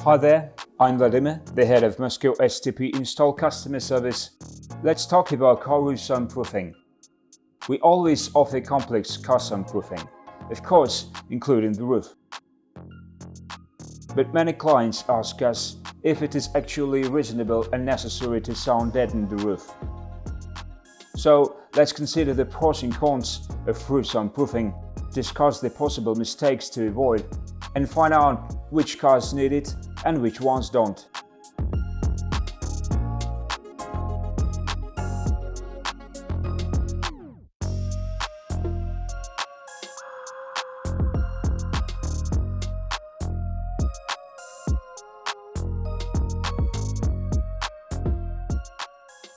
Hi there, I'm Vladimir, the head of Moscow STP Install Customer Service. Let's talk about car roof soundproofing. We always offer complex car soundproofing, of course, including the roof. But many clients ask us if it is actually reasonable and necessary to sound deaden the roof. So let's consider the pros and cons of roof soundproofing, discuss the possible mistakes to avoid, and find out which cars need it and which ones don't.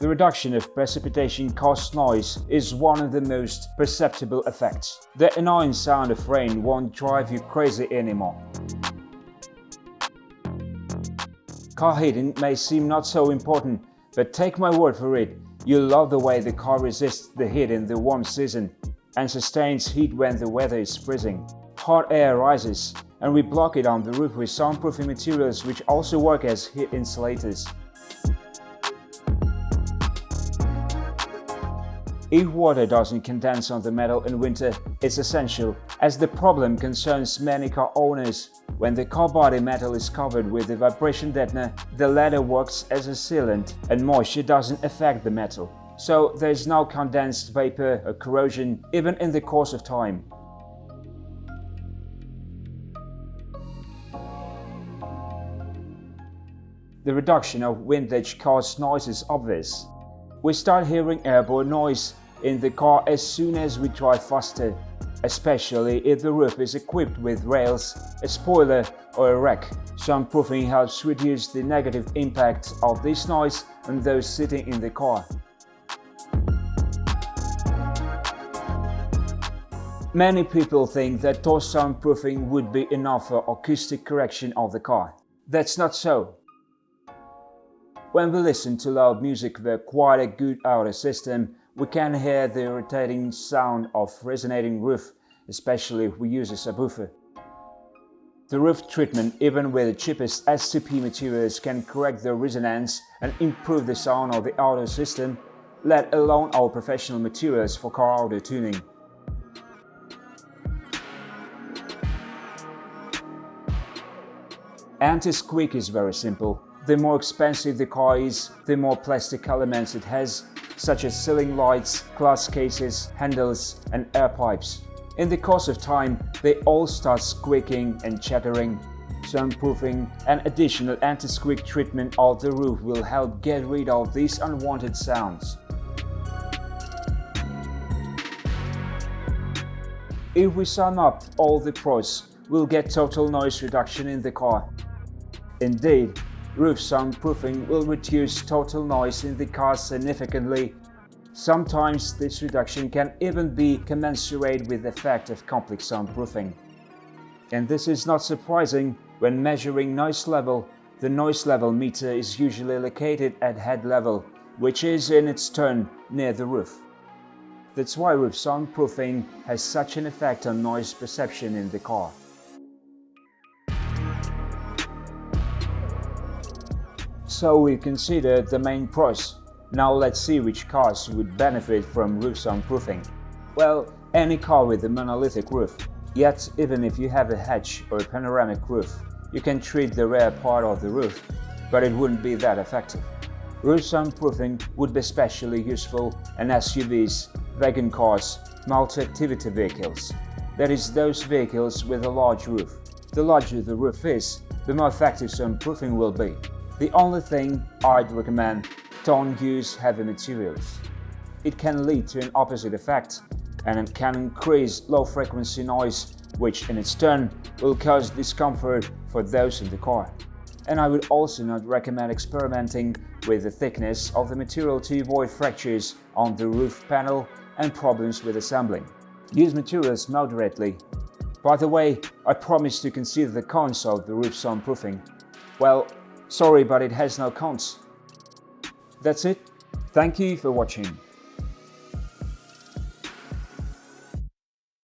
The reduction of precipitation caused noise is one of the most perceptible effects. The annoying sound of rain won't drive you crazy anymore. Car heating may seem not so important, but take my word for it, you'll love the way the car resists the heat in the warm season and sustains heat when the weather is freezing. Hot air rises, and we block it on the roof with soundproofing materials which also work as heat insulators. If water doesn't condense on the metal in winter, it's essential, as the problem concerns many car owners. When the car body metal is covered with a vibration deadener, the latter works as a sealant and moisture doesn't affect the metal. So there's no condensed vapor or corrosion even in the course of time. The reduction of windage caused noise is obvious. We start hearing airborne noise in the car as soon as we drive faster, especially if the roof is equipped with rails, a spoiler or a rack. Soundproofing helps reduce the negative impact of this noise on those sitting in the car. Many people think that door soundproofing would be enough for acoustic correction of the car. That's not so. When we listen to loud music with quite a good audio system, we can hear the irritating sound of resonating roof, especially if we use a subwoofer. The roof treatment, even with the cheapest STP materials, can correct the resonance and improve the sound of the audio system, let alone our professional materials for car audio tuning. Anti-squeak is very simple. The more expensive the car is, the more plastic elements it has, such as ceiling lights, glass cases, handles, and air pipes. In the course of time, they all start squeaking and chattering. Soundproofing and additional anti-squeak treatment of the roof will help get rid of these unwanted sounds. If we sum up all the pros, we'll get total noise reduction in the car. Indeed, roof soundproofing will reduce total noise in the car significantly. Sometimes this reduction can even be commensurate with the effect of complex soundproofing. And this is not surprising. When measuring noise level, the noise level meter is usually located at head level, which is in its turn near the roof. That's why roof soundproofing has such an effect on noise perception in the car. So we considered the main pros. Now let's see which cars would benefit from roof soundproofing. Well, any car with a monolithic roof. Yet, even if you have a hatch or a panoramic roof, you can treat the rear part of the roof, but it wouldn't be that effective. Roof soundproofing would be especially useful in SUVs, wagon cars, multi-activity vehicles. That is, those vehicles with a large roof. The larger the roof is, the more effective soundproofing will be. The only thing I'd recommend, don't use heavy materials. It can lead to an opposite effect, and it can increase low-frequency noise, which in its turn will cause discomfort for those in the car. And I would also not recommend experimenting with the thickness of the material to avoid fractures on the roof panel and problems with assembling. Use materials moderately. By the way, I promised to consider the cons of the roof soundproofing. Well, sorry, but it has no cons. That's it. Thank you for watching.